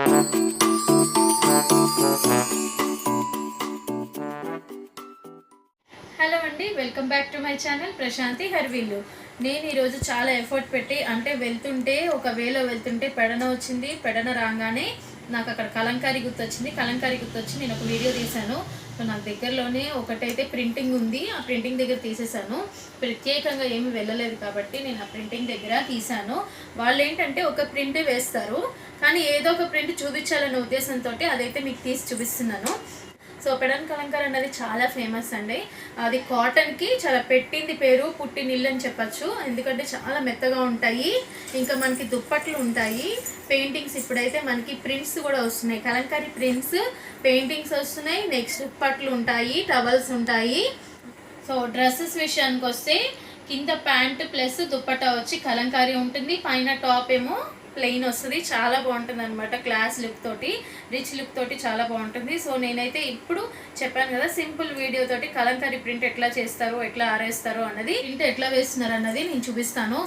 Hello అండి, welcome back to my channel Prashanti Harvillu. నేను ఈరోజు చాలా ఎఫర్ట్ పెట్టి ఒక వేలో వెళ్తుంటే పెడన వచ్చింది. పెడన రాగానే నాకు అక్కడ కలంకారీ గుర్తొచ్చింది. నేను ఒక వీడియో తీశాను. సో నాకు దగ్గరలోనే ఒకటైతే ప్రింటింగ్ ఉంది, ఆ ప్రింటింగ్ దగ్గర తీసేసాను. ప్రత్యేకంగా ఏమి వెళ్ళలేదు కాబట్టి నేను ఆ ప్రింటింగ్ దగ్గర తీశాను. వాళ్ళు ఏంటంటే ఒక ప్రింట్ వేస్తారు, కానీ ఏదో ఒక ప్రింట్ చూపించాలనే ఉద్దేశంతో అదైతే మీకు తీసి చూపిస్తున్నాను. సో పెడన్ కలంకారీ అనేది చాలా ఫేమస్ అండి. అది కాటన్కి చాలా పెట్టింది పేరు పుట్టినిల్లు అని చెప్పచ్చు. ఎందుకంటే చాలా మెత్తగా ఉంటాయి. ఇంకా మనకి దుప్పట్లు ఉంటాయి, పెయింటింగ్స్. ఇప్పుడైతే మనకి ప్రింట్స్ కూడా వస్తున్నాయి, కలంకారీ ప్రింట్స్, పెయింటింగ్స్ వస్తున్నాయి. నెక్స్ట్ దుప్పట్లు ఉంటాయి, టవల్స్ ఉంటాయి. సో డ్రెస్సెస్ విషయానికి వస్తే కింద ప్యాంట్ ప్లస్ దుప్పట్టా వచ్చి కలంకారీ ఉంటుంది, పైన టాప్ ఏమో ప్లెయిన్ వస్తుంది. చాలా బాగుంటుంది అనమాట. క్లాస్ లుక్ తోటి, రిచ్ లుక్ తోటి చాలా బాగుంటుంది. సో నేనైతే ఇప్పుడు చెప్పాను కదా, సింపుల్ వీడియో తోటి కలంకారీ ప్రింట్ ఎట్లా చేస్తారు, ఎట్లా ఆరేస్తారు అన్నది, ప్రింట్ ఎట్లా వేస్తున్నారు అన్నది నేను చూపిస్తాను.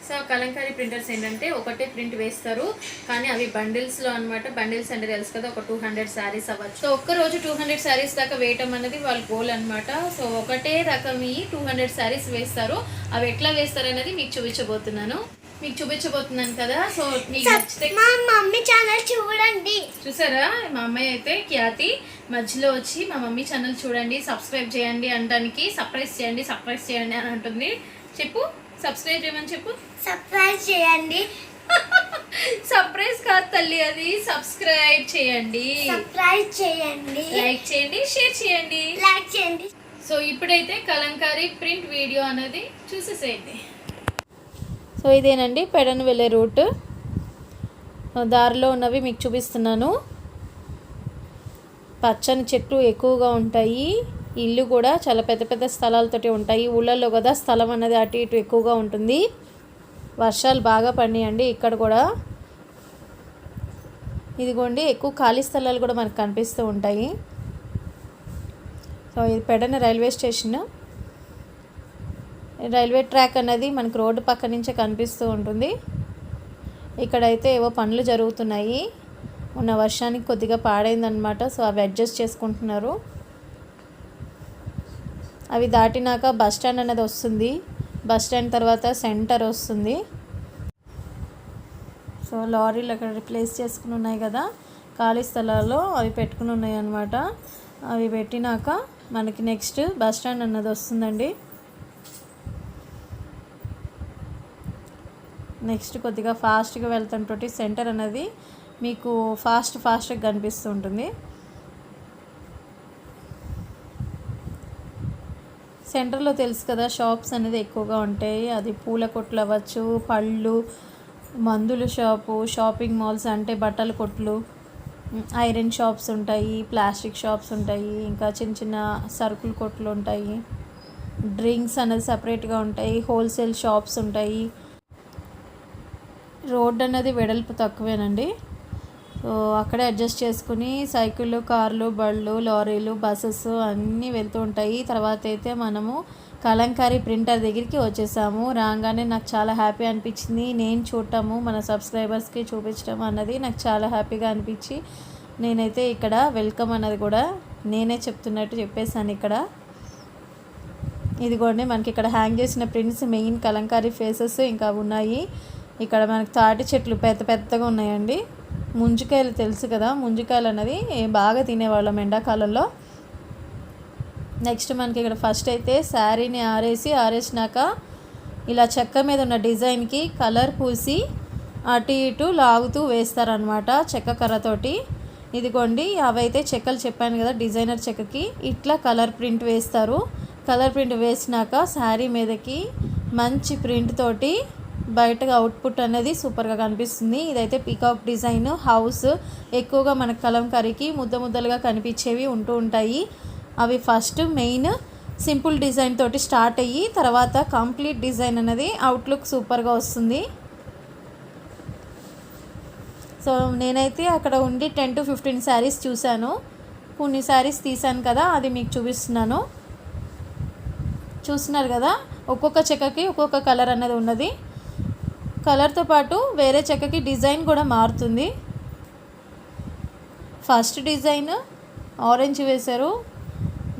సో కలంకారీ ప్రింటర్స్ ఏంటంటే ఒకటే ప్రింట్ వేస్తారు, కానీ అవి బండిల్స్లో అనమాట. బండిల్స్ అంటే తెలుసు కదా, ఒక 200 శారీస్ అవ్వచ్చు. సో ఒక్కరోజు 200 శారీస్ దాకా వేయటం అనేది వాళ్ళ గోల్ అనమాట. సో ఒకటే రకం 200 శారీస్ వేస్తారు. అవి ఎట్లా వేస్తారు అనేది మీకు చూపించబోతున్నాను కదా. సో మీకు నచ్చితే మా మమ్మీ ఛానల్ చూడండి. చూసారా, మా అమ్మాయి అయితే ఖ్యాతి మధ్యలో వచ్చి మా మమ్మీ ఛానల్ చూడండి, సబ్స్క్రైబ్ చేయండి అనడానికి, సర్ప్రైజ్ చేయండి అని అంటుంది. చెప్పు, సబ్స్క్రైబ్ చేయమని చెప్పు. సర్ప్రైజ్ చేయండి. సర్ప్రైజ్ కాదు తల్లి, అది సబ్స్క్రైబ్ చేయండి. లైక్ చేయండి, షేర్ చేయండి. సో ఇప్పుడైతే కలంకారీ ప్రింట్ వీడియో అనేది చూసేసేయండి. సో ఇదేనండి పెడన్ వెళ్ళే రూట్. దారిలో ఉన్నవి మీకు చూపిస్తున్నాను. పచ్చని చెట్లు ఎక్కువగా ఉంటాయి. ఇల్లు కూడా చాలా పెద్ద పెద్ద స్థలాలతోటి ఉంటాయి. ఊళ్ళల్లో కదా స్థలం అనేది అటు ఇటు ఎక్కువగా ఉంటుంది. వర్షాలు బాగా పడినాయండి ఇక్కడ కూడా. ఇదిగోండి, ఎక్కువ ఖాళీ స్థలాలు కూడా మనకు కనిపిస్తూ ఉంటాయి. సో ఇది Pedana railway station. Railway track అనేది మనకు రోడ్డు పక్క నుంచే కనిపిస్తూ ఉంటుంది. ఇక్కడైతే ఏవో పనులు జరుగుతున్నాయి. ఉన్న వర్షానికి కొద్దిగా పాడైందనమాట. సో అవి అడ్జస్ట్ చేసుకుంటున్నారు. అవి దాటినాక బస్ స్టాండ్ అనేది వస్తుంది. బస్ స్టాండ్ తర్వాత సెంటర్ వస్తుంది. సో లారీలు అక్కడ రిప్లేస్ చేసుకుని ఉన్నాయి కదా, ఖాళీ స్థలాల్లో అవి పెట్టుకుని ఉన్నాయి అన్నమాట. అవి పెట్టినాక మనకి నెక్స్ట్ బస్ స్టాండ్ అన్నది వస్తుందండి. నెక్స్ట్ కొద్దిగా ఫాస్ట్గా వెళ్తుంటే సెంటర్ అనేది మీకు ఫాస్ట్గా కనిపిస్తూ ఉంటుంది. సెంటర్లో తెలుసు కదా, షాప్స్ అనేది ఎక్కువగా ఉంటాయి. అది పూల కొట్లు అవ్వచ్చు, పళ్ళు, మందుల షాపు, షాపింగ్ మాల్స్ అంటే బట్టల కొట్లు, ఐరన్ షాప్స్ ఉంటాయి, ప్లాస్టిక్ షాప్స్ ఉంటాయి, ఇంకా చిన్న చిన్న సరుకుల కొట్లు ఉంటాయి, డ్రింక్స్ అనేది సపరేట్గా ఉంటాయి, హోల్సేల్ షాప్స్ ఉంటాయి. రోడ్ అనేది వెడల్పు తక్కువేనండి. సో అక్కడే అడ్జస్ట్ చేసుకుని సైకిళ్ళు, కార్లు, బళ్ళు, లారీలు, బస్సెస్ అన్నీ వెళ్తూ ఉంటాయి. తర్వాత అయితే మనము కలంకారీ ప్రింటర్ దగ్గరికి వచ్చేసాము. రాగానే నాకు చాలా హ్యాపీ అనిపించింది. నేను చూడటము, మన సబ్స్క్రైబర్స్కి చూపించడం అన్నది నాకు చాలా హ్యాపీగా అనిపించి నేనైతే ఇక్కడ వెల్కమ్ అన్నది కూడా నేనే చెప్తున్నట్టు చెప్పేశాను. ఇక్కడ ఇదిగోండి, మనకి ఇక్కడ హ్యాంగ్ చేసిన ప్రింట్స్, మెయిన్ కలంకారీ ఫేసెస్ ఇంకా ఉన్నాయి. ఇక్కడ మనకి తాటి చెట్లు పెద్దగా ఉన్నాయండి. ముంజికాయలు తెలుసు కదా, ముంజికాయలు అన్నది బాగా తినేవాళ్ళం ఎండాకాలంలో. నెక్స్ట్ మనకి ఇక్కడ ఫస్ట్ అయితే శారీని ఆరేసినాక ఇలా చెక్క మీద ఉన్న డిజైన్కి కలర్ పూసి అటు ఇటు లాగుతూ వేస్తారనమాట చెక్క కర్రతోటి. ఇదిగోండి, అవైతే చెక్కలు చెప్పాను కదా, డిజైనర్ చెక్కకి ఇట్లా కలర్ ప్రింట్ వేస్తారు. కలర్ ప్రింట్ వేసినాక శారీ మీదకి మంచి ప్రింట్ తోటి బయటగా అవుట్పుట్ అనేది సూపర్గా కనిపిస్తుంది. ఇదైతే పీకాక్ డిజైన్ హౌస్. ఎక్కువగా మనకు కలంకారీకి ముద్దలుగా కనిపించేవి ఉంటూ ఉంటాయి. అవి ఫస్ట్ మెయిన్ సింపుల్ డిజైన్ తోటి స్టార్ట్ అయ్యి తర్వాత కంప్లీట్ డిజైన్ అనేది అవుట్లుక్ సూపర్గా వస్తుంది. సో నేనైతే అక్కడ ఉండి 10 to 15 శారీస్ చూశాను. కొన్ని శారీస్ తీసాను కదా, అది మీకు చూపిస్తున్నాను. చూస్తున్నారు కదా, ఒక్కొక్క చెక్కకి ఒక్కొక్క కలర్ అనేది ఉన్నది. కలర్తో పాటు వేరే చెక్కకి డిజైన్ కూడా మారుతుంది. ఫస్ట్ డిజైన్ ఆరెంజ్ వేశారు,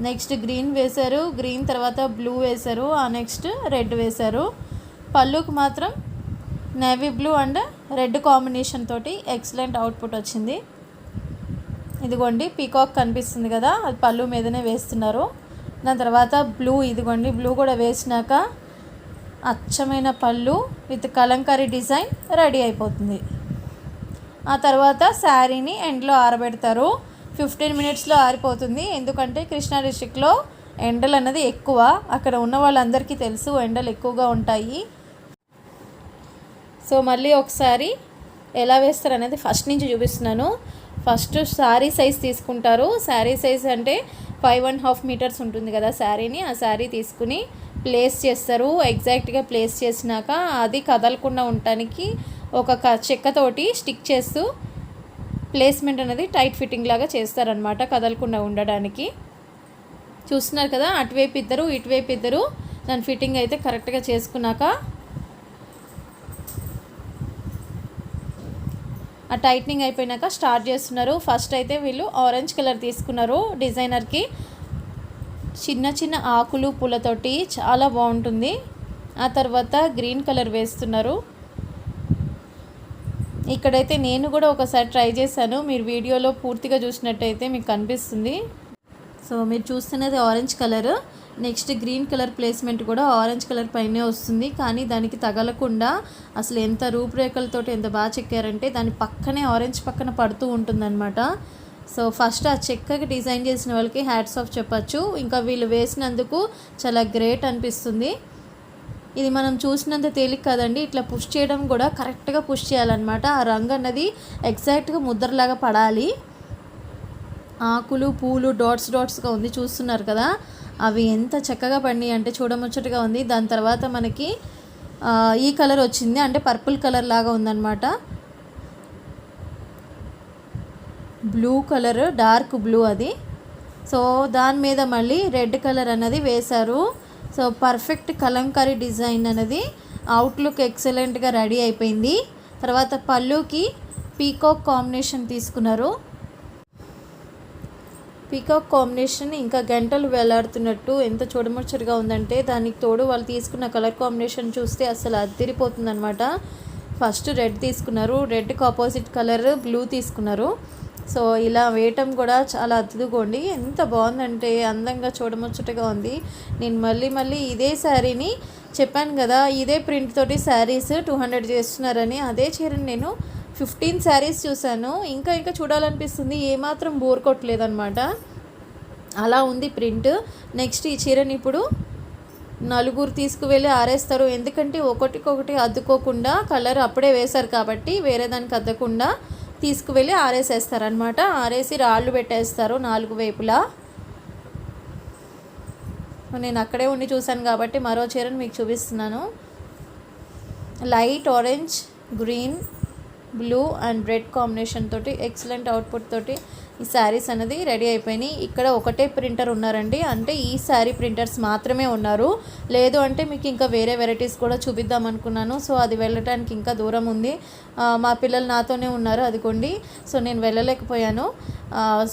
నెక్స్ట్ గ్రీన్ వేశారు, గ్రీన్ తర్వాత బ్లూ వేశారు, ఆ నెక్స్ట్ రెడ్ వేశారు. పళ్ళుకి మాత్రం navy blue and red combination తోటి ఎక్సలెంట్ అవుట్పుట్ వచ్చింది. ఇదిగోండి పీకాక్ కనిపిస్తుంది కదా, అది పళ్ళు మీదనే వేస్తున్నారు. దాని తర్వాత బ్లూ, ఇదిగోండి బ్లూ కూడా వేసినాక అచ్చమైన పళ్ళు విత్ కలంకారీ డిజైన్ రెడీ అయిపోతుంది. ఆ తర్వాత శారీని ఎండలో ఆరబెడతారు. 15 మినిట్స్లో ఆరిపోతుంది. ఎందుకంటే కృష్ణా డిస్ట్రిక్ట్లో ఎండలు అన్నది ఎక్కువ, అక్కడ ఉన్న వాళ్ళందరికీ తెలుసు ఎండలు ఎక్కువగా ఉంటాయి. సో మళ్ళీ ఒకసారి ఎలా వేస్తారు అనేది ఫస్ట్ నుంచి చూపిస్తున్నాను. ఫస్ట్ శారీ సైజ్ తీసుకుంటారు. శారీ సైజ్ అంటే 5.5 మీటర్స్ ఉంటుంది కదా శారీని, ఆ శారీ తీసుకుని ప్లేస్ చేస్తారు. ఎగ్జాక్ట్గా ప్లేస్ చేసినాక అది కదలకుండా ఉండటానికి ఒక చెక్కతోటి స్టిక్ చేస్తూ ప్లేస్మెంట్ అనేది టైట్ ఫిట్టింగ్ లాగా చేస్తారనమాట, కదలకుండా ఉండడానికి. చూస్తున్నారు కదా, అటువైపు ఇద్దరు ఇటువైపు ఇద్దరు దాని ఫిట్టింగ్ అయితే కరెక్ట్గా చేసుకున్నాక ఆ టైట్నింగ్ అయిపోయినాక స్టార్ట్ చేస్తున్నారు. ఫస్ట్ అయితే వీళ్ళు ఆరెంజ్ కలర్ తీసుకున్నారు. డిజైనర్కి చిన్న చిన్న ఆకులు పూలతోటి చాలా బాగుంటుంది. ఆ తర్వాత గ్రీన్ కలర్ వేస్తున్నారు. ఇక్కడైతే నేను కూడా ఒకసారి ట్రై చేశాను, మీరు వీడియోలో పూర్తిగా చూసినట్టయితే మీకు కనిపిస్తుంది. సో మీరు చూస్తున్నది orange colour, next green colour placement కూడా ఆరెంజ్ కలర్ పైనే వస్తుంది. కానీ దానికి తగలకుండా అసలు ఎంత రూపురేఖలతో ఎంత బాగా చెక్కారంటే దాని పక్కనే ఆరెంజ్ పక్కన పడుతూ ఉంటుందన్నమాట. సో ఫస్ట్ ఆ చెక్కకి డిజైన్ చేసిన వాళ్ళకి హ్యాట్స్ ఆఫ్ చెప్పచ్చు. ఇంకా వీళ్ళు వేసినందుకు చాలా గ్రేట్ అనిపిస్తుంది. ఇది మనం చూసినంత తేలిక కదండి, ఇట్లా పుష్ చేయడం కూడా కరెక్ట్గా పుష్ చేయాలన్నమాట. ఆ రంగు అన్నది ఎగ్జాక్ట్గా ముద్రలాగా పడాలి. ఆకులు పూలు డాట్స్గా ఉంది, చూస్తున్నారు కదా, అవి ఎంత చక్కగా పడినాయి అంటే చూడముచ్చటగా ఉంది. దాని తర్వాత మనకి ఈ కలర్ వచ్చింది, అంటే పర్పుల్ కలర్ లాగా ఉందన్నమాట. బ్లూ కలర్, డార్క్ బ్లూ అది. సో దాని మీద మళ్ళీ రెడ్ కలర్ అన్నది వేశారు. సో పర్ఫెక్ట్ కలంకారీ డిజైన్ అనేది అవుట్లుక్ ఎక్సలెంట్గా రెడీ అయిపోయింది. తర్వాత పళ్ళుకి పీకాక్ కాంబినేషన్ తీసుకున్నారు. పీకాక్ కాంబినేషన్ ఇంకా గంటలు వేలాడుతున్నట్టు ఎంత చూడముచ్చటగా ఉందంటే దానికి తోడు వాళ్ళు తీసుకున్న కలర్ కాంబినేషన్ చూస్తే అసలు అదిరిపోతుంది అనమాట. ఫస్ట్ రెడ్ తీసుకున్నారు, రెడ్కి ఆపోజిట్ కలర్ బ్లూ తీసుకున్నారు. సో ఇలా వేయటం కూడా చాలా అద్దుకోండి, ఎంత బాగుందంటే అందంగా చూడముచ్చటగా ఉంది. నేను మళ్ళీ ఇదే శారీని చెప్పాను కదా, ఇదే ప్రింట్ తోటి శారీస్ 200 చేస్తున్నారని. అదే చీరని నేను 15 శారీస్ చూశాను. ఇంకా చూడాలనిపిస్తుంది, ఏమాత్రం బోర్ కొట్టలేదన్నమాట, అలా ఉంది ప్రింట్. నెక్స్ట్ ఈ చీరని ఇప్పుడు నలుగురు తీసుకువెళ్ళి ఆరేస్తారు. ఎందుకంటే ఒకటికొకటి అద్దుకోకుండా కలర్ అప్పుడే వేశారు కాబట్టి వేరే దానికి అద్దకుండా తీసుకువెళ్ళి ఆరేసేస్తారనమాట. ఆరేసి రాళ్ళు పెట్టేస్తారు 4 వైపులా. నేను అక్కడే ఉండి చూశాను కాబట్టి మరో చీరను మీకు చూపిస్తున్నాను. Light orange, green, blue and red combination తోటి ఎక్సలెంట్ అవుట్పుట్ తోటి ఈ శారీస్ అనేది రెడీ అయిపోయినాయి. ఇక్కడ ఒకటే ప్రింటర్ ఉన్నారండి, అంటే ఈ శారీ ప్రింటర్స్ మాత్రమే ఉన్నారు. లేదు అంటే మీకు ఇంకా వేరే వెరైటీస్ కూడా చూపిద్దాం అనుకున్నాను. సో అది వెళ్ళటానికి ఇంకా దూరం ఉంది. మా పిల్లలు నాతోనే ఉన్నారు అదిగోండి, సో నేను వెళ్ళలేకపోయాను.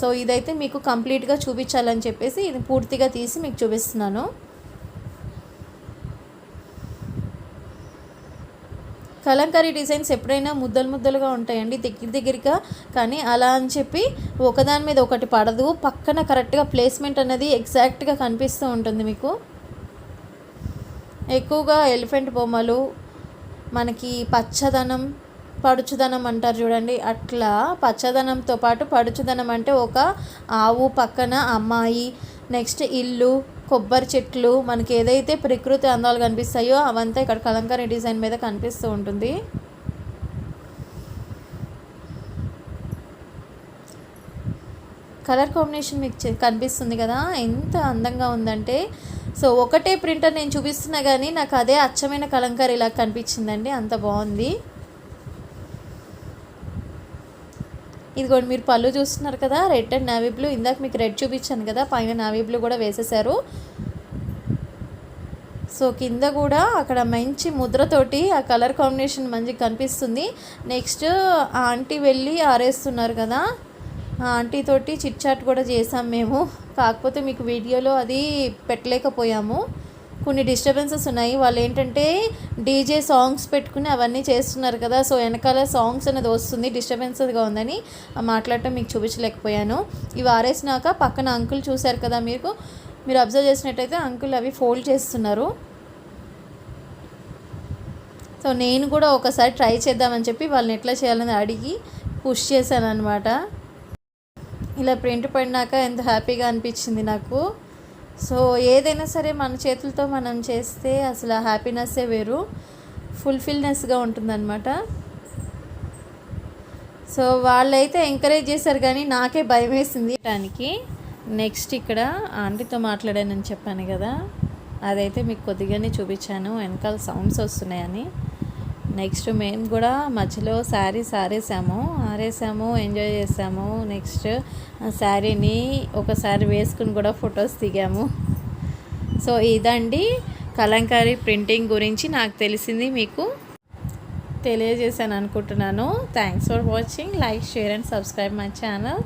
సో ఇదైతే మీకు కంప్లీట్గా చూపించాలని చెప్పేసి ఇది పూర్తిగా తీసి మీకు చూపిస్తున్నాను. కలంకారీ డిజైన్స్ ఎప్పుడైనా ముద్దలుగా ఉంటాయండి, దగ్గరగా. కానీ అలా అని చెప్పి ఒకదాని మీద ఒకటి పడదు, పక్కన కరెక్ట్గా ప్లేస్మెంట్ అనేది ఎగ్జాక్ట్గా కనిపిస్తూ ఉంటుంది మీకు. ఎక్కువగా ఎలిఫెంట్ బొమ్మలు, మనకి పచ్చదనం పడుచుదనం అంటారు చూడండి, అట్లా పచ్చదనంతో పాటు పడుచుదనం అంటే ఒక ఆవు పక్కన అమ్మాయి, నెక్స్ట్ ఇల్లు, కొబ్బరి చెట్లు, మనకి ఏదైతే ప్రకృతి అందాలు కనిపిస్తాయో అవంతా ఇక్కడ కలంకారీ డిజైన్ మీద కనిపిస్తూ ఉంటుంది. కలర్ కాంబినేషన్ మీకు కనిపిస్తుంది కదా, ఎంత అందంగా ఉందంటే. సో ఒకటే ప్రింటర్ నేను చూపిస్తున్నా కానీ నాకు అదే అచ్చమైన కలంకారీ ఇలా కనిపించిందండి, అంత బాగుంది. ఇదిగోండి మీరు పళ్ళు చూస్తున్నారు కదా, రెడ్ అండ్ నావీ బ్లూ. ఇందాక మీకు రెడ్ చూపించాను కదా, పైన నావీ బ్లూ కూడా వేసేసారు. సో కింద కూడా అక్కడ మంచి ముద్రతోటి ఆ కలర్ కాంబినేషన్ మంచిగా కనిపిస్తుంది. నెక్స్ట్ ఆంటీ వెళ్ళి ఆరేస్తున్నారు కదా, ఆంటీ తోటి చిట్ చాట్ కూడా చేసాం మేము. కాకపోతే మీకు వీడియోలో అది పెట్టలేకపోయాము, కొన్ని డిస్టర్బెన్సెస్ ఉన్నాయి. వాళ్ళు ఏంటంటే డీజే సాంగ్స్ పెట్టుకుని అవన్నీ చేస్తున్నారు కదా, సో వెనకాల సాంగ్స్ అనేది వస్తుంది, డిస్టర్బెన్స్గా ఉందని మాట్లాడటం మీకు చూపించలేకపోయాను. ఇవి ఆరేసినాక పక్కన అంకుల్ చూశారు కదా, మీరు అబ్జర్వ్ చేసినట్టయితే అంకుల్ అవి ఫోల్డ్ చేస్తున్నారు. సో నేను కూడా ఒకసారి ట్రై చేద్దామని చెప్పి వాళ్ళని ఎట్లా చేయాలని అడిగి పుష్ చేశాను అనమాట. ఇలా ప్రింట్ పడినాక ఎంత హ్యాపీగా అనిపించింది నాకు. సో ఏదైనా సరే మన చేతులతో మనం చేస్తే అసలు ఆ హ్యాపీనెస్సే వేరు, ఫుల్ఫిల్నెస్గా ఉంటుందన్నమాట. సో వాళ్ళైతే ఎంకరేజ్ చేశారు కానీ నాకే భయం వేసింది దానికి. నెక్స్ట్ ఇక్కడ ఆంటీతో మాట్లాడానని చెప్పాను కదా, అదైతే మీకు కొద్దిగానే చూపించాను, వెనకాల సౌండ్స్ వస్తున్నాయని. నెక్స్ట్ మేము కూడా మధ్యలో శారీస్ ఆరేసాము, ఎంజాయ్ చేసాము. నెక్స్ట్ శారీని ఒకసారి వేసుకుని కూడా ఫొటోస్ దిగాము. సో ఇదండి కలంకారీ ప్రింటింగ్ గురించి నాకు తెలిసింది మీకు తెలియజేశాను అనుకుంటున్నాను. Thanks for watching. Like, share and subscribe my channel.